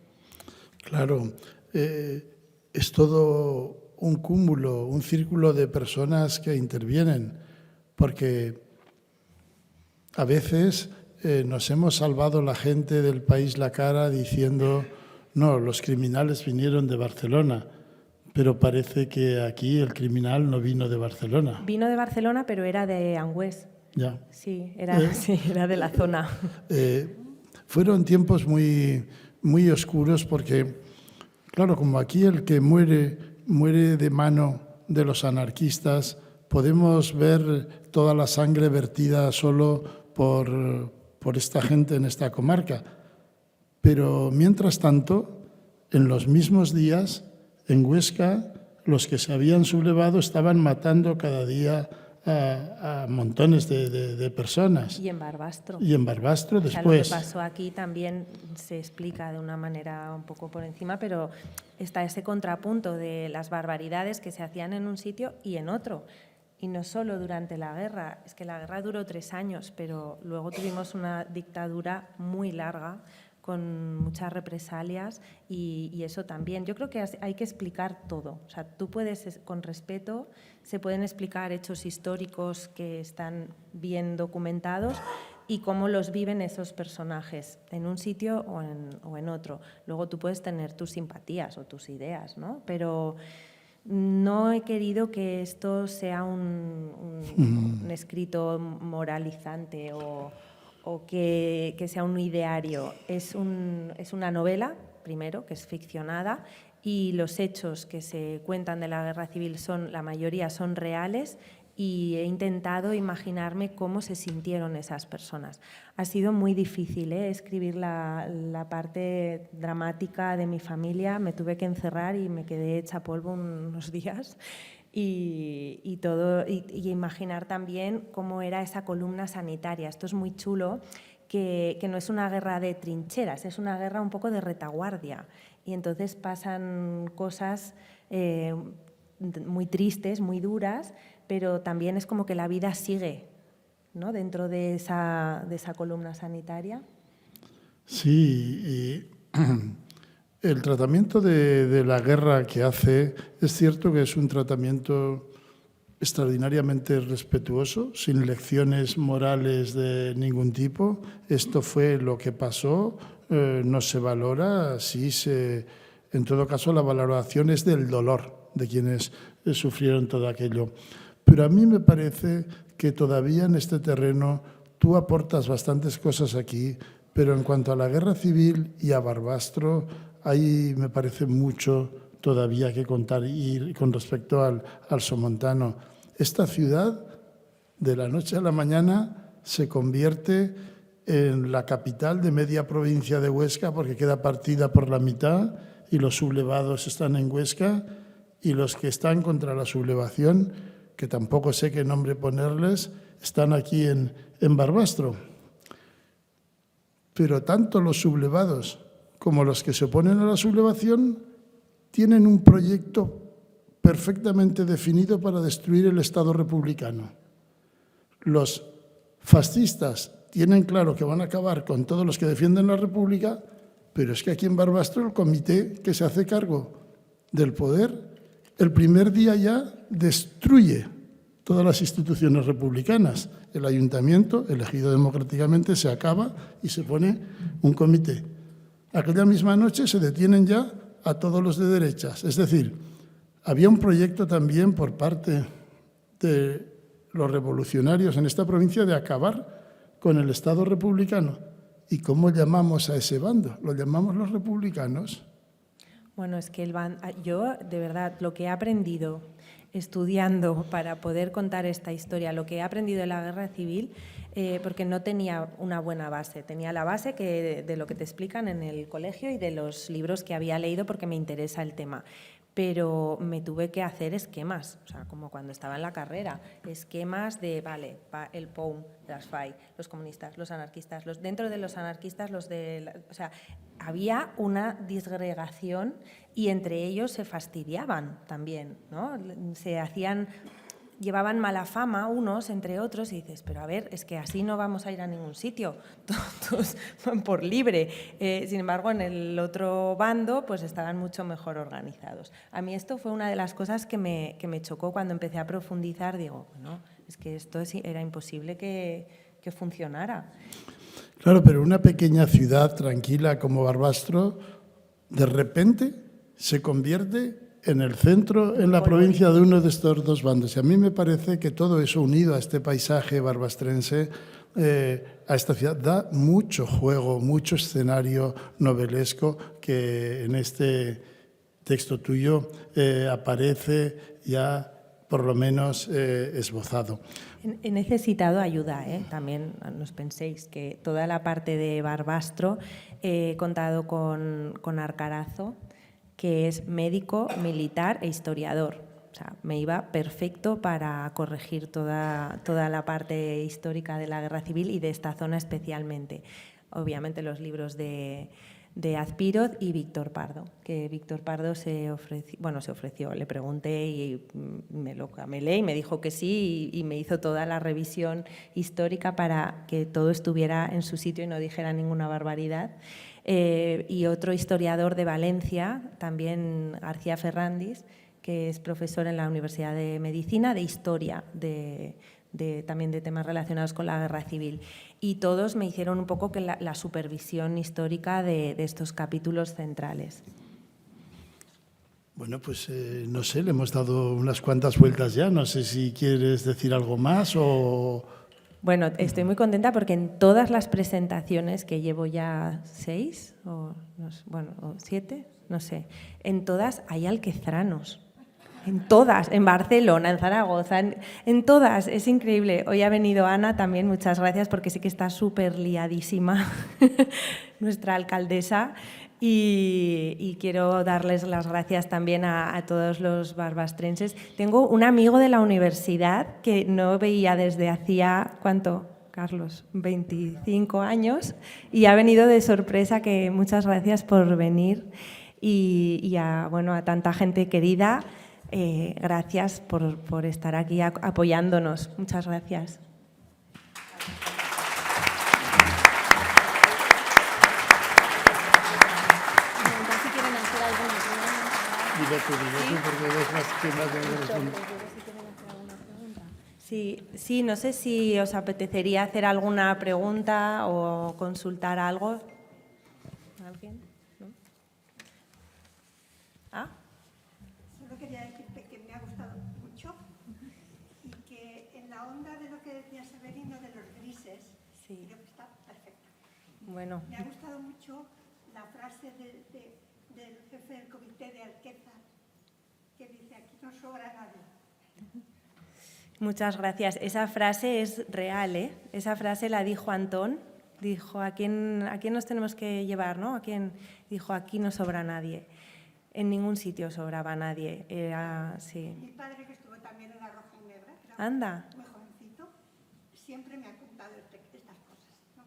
Claro, es todo un cúmulo, un círculo de personas que intervienen, porque a veces nos hemos salvado la gente del país la cara diciendo no, los criminales vinieron de Barcelona, pero parece que aquí el criminal no vino de Barcelona. Vino de Barcelona, pero era de Angüés. Ya. Sí, era de la zona. Fueron tiempos muy, muy oscuros porque, claro, como aquí el que muere de mano de los anarquistas, podemos ver toda la sangre vertida solo por esta gente en esta comarca. Pero, mientras tanto, en los mismos días, en Huesca, los que se habían sublevado estaban matando cada día a montones de personas. Y en Barbastro. Y en Barbastro después. después. O sea, lo que pasó aquí también se explica de una manera un poco por encima, pero está ese contrapunto de las barbaridades que se hacían en un sitio y en otro. Y no solo durante la guerra, es que la guerra duró 3 años, pero luego tuvimos una dictadura muy larga, con muchas represalias y eso también. Yo creo que hay que explicar todo. O sea, tú puedes, con respeto, se pueden explicar hechos históricos que están bien documentados y cómo los viven esos personajes en un sitio o en otro. Luego tú puedes tener tus simpatías o tus ideas, ¿no? Pero no he querido que esto sea un escrito moralizante o que sea un ideario. Es una novela, primero, que es ficcionada, y los hechos que se cuentan de la guerra civil la mayoría son reales, y he intentado imaginarme cómo se sintieron esas personas. Ha sido muy difícil escribir la parte dramática de mi familia. Me tuve que encerrar y me quedé hecha polvo unos días. Y imaginar también cómo era esa columna sanitaria. Esto es muy chulo, que no es una guerra de trincheras, es una guerra un poco de retaguardia. Y entonces pasan cosas muy tristes, muy duras, pero también es como que la vida sigue, ¿no?, dentro de esa columna sanitaria. Sí, y el tratamiento de la guerra que hace, es cierto que es un tratamiento extraordinariamente respetuoso, sin lecciones morales de ningún tipo. Esto fue lo que pasó, no se valora, en todo caso la valoración es del dolor de quienes sufrieron todo aquello. Pero a mí me parece que todavía en este terreno tú aportas bastantes cosas aquí, pero en cuanto a la guerra civil y a Barbastro, ahí me parece mucho todavía que contar. Y con respecto al somontano, esta ciudad de la noche a la mañana se convierte en la capital de media provincia de Huesca, porque queda partida por la mitad y los sublevados están en Huesca y los que están contra la sublevación, que tampoco sé qué nombre ponerles, están aquí en Barbastro. pero tanto los sublevados como los que se oponen a la sublevación tienen un proyecto perfectamente definido para destruir el Estado republicano. Los fascistas tienen claro que van a acabar con todos los que defienden la República, pero es que aquí en Barbastro el comité que se hace cargo del poder, el primer día ya destruye todas las instituciones republicanas. El ayuntamiento, elegido democráticamente, se acaba y se pone un comité. Aquella misma noche se detienen ya a todos los de derechas. Es decir, había un proyecto también por parte de los revolucionarios en esta provincia de acabar con el Estado republicano. ¿Y cómo llamamos a ese bando? ¿Lo llamamos los republicanos? Bueno, es que yo, de verdad, lo que he aprendido estudiando para poder contar esta historia, lo que he aprendido de la guerra civil, porque no tenía una buena base. Tenía la base de lo que te explican en el colegio y de los libros que había leído porque me interesa el tema. Pero me tuve que hacer esquemas, o sea, como cuando estaba en la carrera, esquemas de, vale, el POUM, las FAI, los comunistas, los anarquistas, dentro de los anarquistas, o sea, había una disgregación y entre ellos se fastidiaban también, ¿no? Llevaban mala fama unos entre otros y dices, pero a ver, es que así no vamos a ir a ningún sitio, todos van por libre. Sin embargo, en el otro bando pues estaban mucho mejor organizados. A mí esto fue una de las cosas que me chocó cuando empecé a profundizar. Digo, bueno, es que esto era imposible que funcionara. Claro, pero una pequeña ciudad tranquila como Barbastro, de repente se convierte en el centro, en la provincia de uno de estos dos bandos. Y a mí me parece que todo eso unido a este paisaje barbastrense, a esta ciudad, da mucho juego, mucho escenario novelesco que en este texto tuyo aparece ya por lo menos esbozado. He necesitado ayuda, también no os penséis que toda la parte de Barbastro he contado con Arcarazo, que es médico, militar e historiador. O sea, me iba perfecto para corregir toda la parte histórica de la Guerra Civil y de esta zona especialmente. Obviamente los libros de Azpiroz y Víctor Pardo, que Víctor Pardo se ofreció, le pregunté y me lo camelé y me dijo que sí y me hizo toda la revisión histórica para que todo estuviera en su sitio y no dijera ninguna barbaridad. Y otro historiador de Valencia, también García Ferrandis, que es profesor en la Universidad de Medicina, de Historia, también de temas relacionados con la Guerra Civil. Y todos me hicieron un poco que la supervisión histórica de estos capítulos centrales. Bueno, pues no sé, le hemos dado unas cuantas vueltas ya. No sé si quieres decir algo más o… Bueno, estoy muy contenta porque en todas las presentaciones, que llevo ya 6 o 7, no sé, en todas hay alquezranos. En todas, en Barcelona, en Zaragoza, en todas, es increíble. Hoy ha venido Ana también, muchas gracias, porque sí que está súper liadísima nuestra alcaldesa. Y quiero darles las gracias también a todos los barbastrenses. Tengo un amigo de la universidad que no veía desde hacía, ¿cuánto, Carlos? 25 años y ha venido de sorpresa, que muchas gracias por venir y a tanta gente querida, gracias por estar aquí apoyándonos. Muchas gracias. Sí, no sé si os apetecería hacer alguna pregunta o consultar algo. ¿Alguien? ¿No? ¿Ah? Solo quería decirte que me ha gustado mucho y que en la onda de lo que decía Severino de los grises, Sí. creo que está perfecta. Bueno. Me ha gustado mucho la frase del jefe del comité de Alqueza, que dice, aquí no sobra nadie. Muchas gracias. Esa frase es real, ¿eh? Esa frase la dijo Antón. Dijo, ¿a quién nos tenemos que llevar, no? Dijo, aquí no sobra nadie. En ningún sitio sobraba nadie. Sí. Mi padre, que estuvo también en la Roja y Negra, que era Anda. muy jovencito, siempre me ha contado estas cosas, ¿no?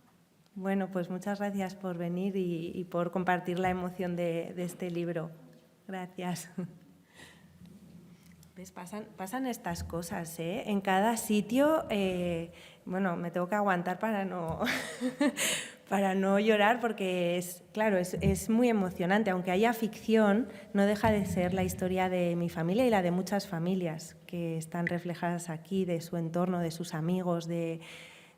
Bueno, pues muchas gracias por venir y por compartir la emoción de este libro. Gracias. ¿Ves? Pasan estas cosas, ¿eh? En cada sitio, bueno, me tengo que aguantar para no, para no llorar porque, claro, es muy emocionante. Aunque haya ficción, no deja de ser la historia de mi familia y la de muchas familias que están reflejadas aquí, de su entorno, de sus amigos, de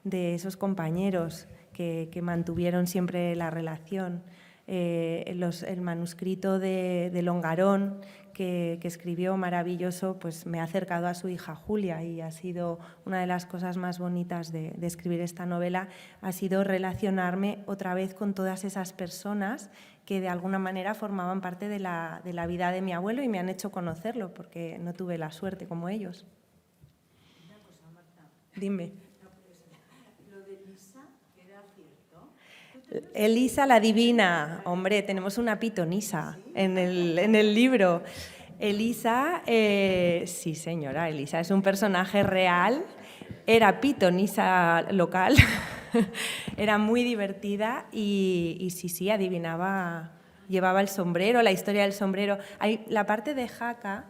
esos compañeros que mantuvieron siempre la relación. El manuscrito de Longarón, que escribió maravilloso, pues me ha acercado a su hija Julia, y ha sido una de las cosas más bonitas de escribir esta novela, ha sido relacionarme otra vez con todas esas personas que de alguna manera formaban parte de la vida de mi abuelo y me han hecho conocerlo, porque no tuve la suerte como ellos. Una cosa, Marta. Dime. Lo de Elisa, ¿era cierto? Elisa la divina, hombre, tenemos una pitonisa en el libro. Elisa, sí señora, Elisa es un personaje real, era pitonisa local, era muy divertida y sí, adivinaba, llevaba el sombrero, la historia del sombrero. La parte de Jaca,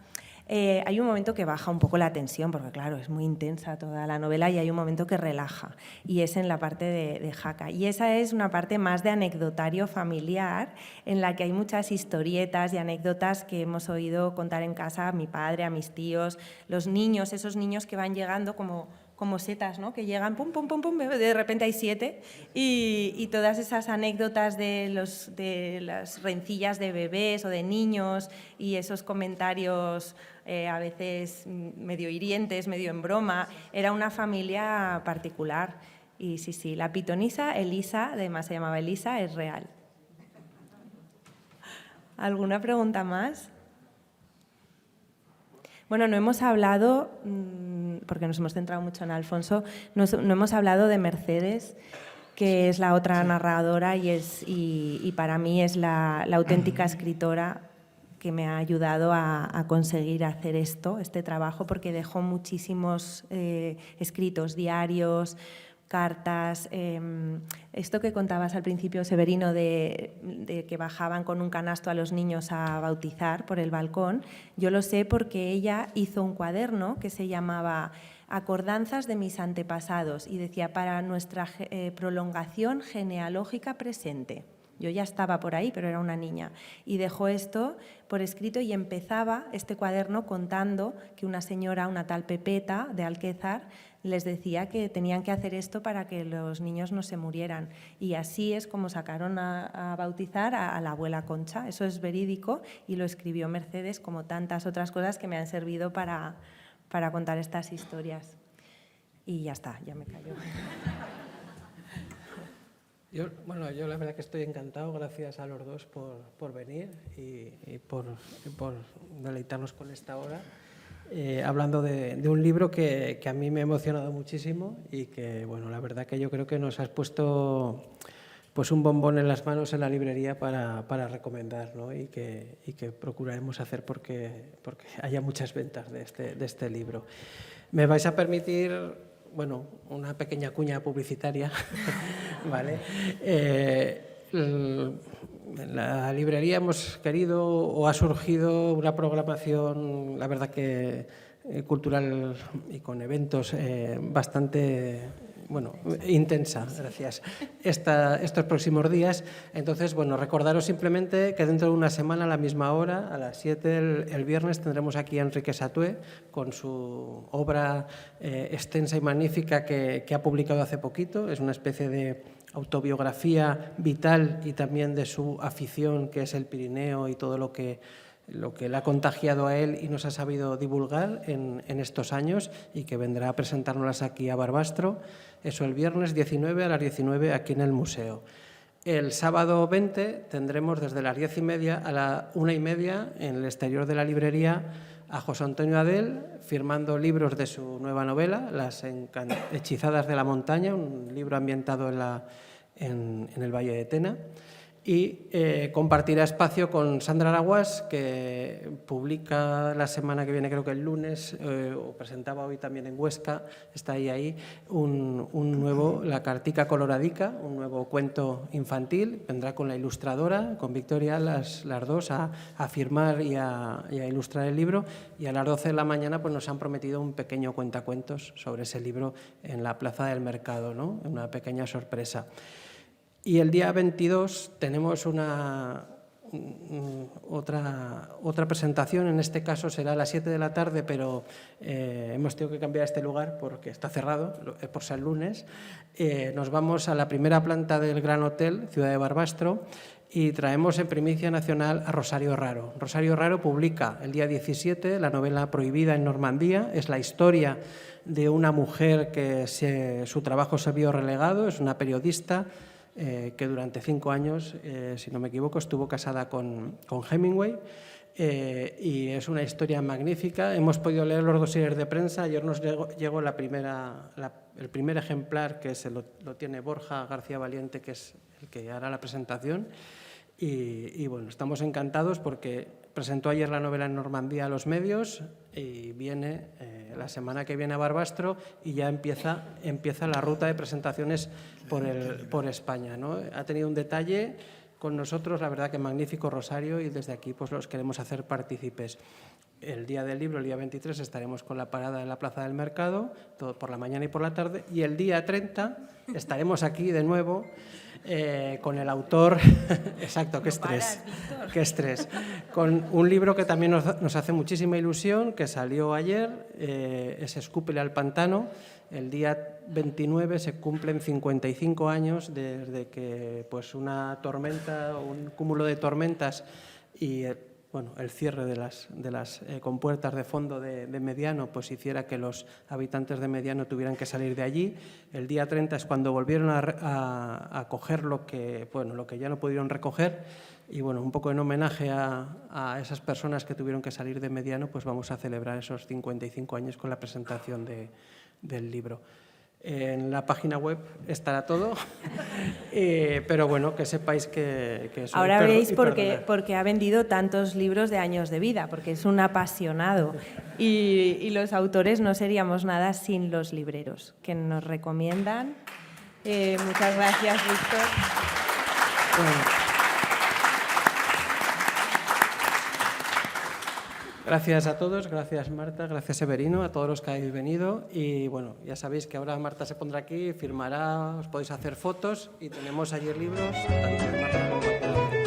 hay un momento que baja un poco la tensión, porque claro, es muy intensa toda la novela, y hay un momento que relaja, y es en la parte de Jaca. Y esa es una parte más de anecdotario familiar, en la que hay muchas historietas y anécdotas que hemos oído contar en casa a mi padre, a mis tíos, los niños, esos niños que van llegando como setas, ¿no? Que llegan, pum, pum, pum, pum, de repente hay 7, y todas esas anécdotas de las rencillas de bebés o de niños, y esos comentarios a veces medio hirientes, medio en broma. Era una familia particular. Y sí, la pitonisa Elisa, además se llamaba Elisa, es real. ¿Alguna pregunta más? Bueno, no hemos hablado, porque nos hemos centrado mucho en Alfonso, no hemos hablado de Mercedes, que es la otra narradora y para mí es la auténtica escritora que me ha ayudado a conseguir hacer este trabajo, porque dejó muchísimos escritos, diarios, cartas. Esto que contabas al principio, Severino, de que bajaban con un canasto a los niños a bautizar por el balcón, yo lo sé porque ella hizo un cuaderno que se llamaba Acordanzas de mis antepasados y decía: para nuestra prolongación genealógica presente. Yo ya estaba por ahí, pero era una niña, y dejó esto por escrito y empezaba este cuaderno contando que una señora, una tal Pepeta de Alquézar, les decía que tenían que hacer esto para que los niños no se murieran. Y así es como sacaron a bautizar a la abuela Concha. Eso es verídico y lo escribió Mercedes, como tantas otras cosas que me han servido para contar estas historias. Y ya está, ya me callo. Yo la verdad que estoy encantado, gracias a los dos por venir y por deleitarnos con esta hora, hablando de un libro que a mí me ha emocionado muchísimo y que, bueno, la verdad que yo creo que nos has puesto pues un bombón en las manos en la librería para recomendar, ¿no? y que procuraremos hacer porque haya muchas ventas de este libro. Me vais a permitir, bueno, una pequeña cuña publicitaria, ¿vale? En la librería hemos querido, o ha surgido, una programación, la verdad que cultural y con eventos bastante, bueno, intensa, gracias, estos próximos días. Entonces, bueno, recordaros simplemente que dentro de una semana, a la misma hora, a las 7 el viernes, tendremos aquí a Enrique Satué con su obra extensa y magnífica que ha publicado hace poquito. Es una especie de autobiografía vital y también de su afición, que es el Pirineo y todo lo que le ha contagiado a él y nos ha sabido divulgar en estos años, y que vendrá a presentárnoslas aquí a Barbastro. Eso el viernes 19 a las 19 aquí en el museo. El sábado 20 tendremos desde las 10:30 a la 1:30 en el exterior de la librería a José Antonio Adel, firmando libros de su nueva novela, Las Hechizadas de la Montaña, un libro ambientado en el Valle de Tena. y compartirá espacio con Sandra Araguas, que publica la semana que viene, creo que el lunes, o presentaba hoy también en Huesca, está ahí, un nuevo, La Cartica Coloradica, un nuevo cuento infantil. Vendrá con la ilustradora, con Victoria, las dos, a firmar y a ilustrar el libro, y a las 12 de la mañana pues nos han prometido un pequeño cuentacuentos sobre ese libro en la Plaza del Mercado, ¿no? Una pequeña sorpresa. Y el día 22 tenemos otra presentación, en este caso será a las 7 de la tarde, pero hemos tenido que cambiar este lugar porque está cerrado, por ser lunes. Nos vamos a la primera planta del Gran Hotel, Ciudad de Barbastro, y traemos en primicia nacional a Rosario Raro. Rosario Raro publica el día 17 la novela Prohibida en Normandía. Es la historia de una mujer que su trabajo se vio relegado, es una periodista que durante 5 años, si no me equivoco, estuvo casada con Hemingway, y es una historia magnífica. Hemos podido leer los dosieres de prensa. Ayer nos llegó el primer ejemplar, que lo tiene Borja García Valiente, que es el que hará la presentación. Y bueno, estamos encantados porque presentó ayer la novela en Normandía a los medios y viene la semana que viene a Barbastro, y ya empieza la ruta de presentaciones por España, ¿no? Ha tenido un detalle con nosotros, la verdad que magnífico, Rosario, y desde aquí pues los queremos hacer partícipes. El día del libro, el día 23, estaremos con la parada en la Plaza del Mercado, todo por la mañana y por la tarde, y el día 30 estaremos aquí de nuevo con el autor, exacto, qué estrés, con un libro que también nos hace muchísima ilusión, que salió ayer, es Escúpele al pantano. El día 29 se cumplen 55 años desde que pues, una tormenta, un cúmulo de tormentas y el cierre de las compuertas de fondo de Mediano pues hiciera que los habitantes de Mediano tuvieran que salir de allí. El día 30 es cuando volvieron a coger lo que ya no pudieron recoger, y bueno, un poco en homenaje a esas personas que tuvieron que salir de Mediano, pues vamos a celebrar esos 55 años con la presentación del libro. En la página web estará todo, pero bueno, que sepáis que eso. Ahora veréis por qué ha vendido tantos libros de años de vida, porque es un apasionado. Y los autores no seríamos nada sin los libreros, que nos recomiendan. Muchas gracias, Víctor. Bueno. Gracias a todos, gracias Marta, gracias Severino, a todos los que habéis venido, y bueno, ya sabéis que ahora Marta se pondrá aquí, firmará, os podéis hacer fotos y tenemos allí libros tanto de Marta como de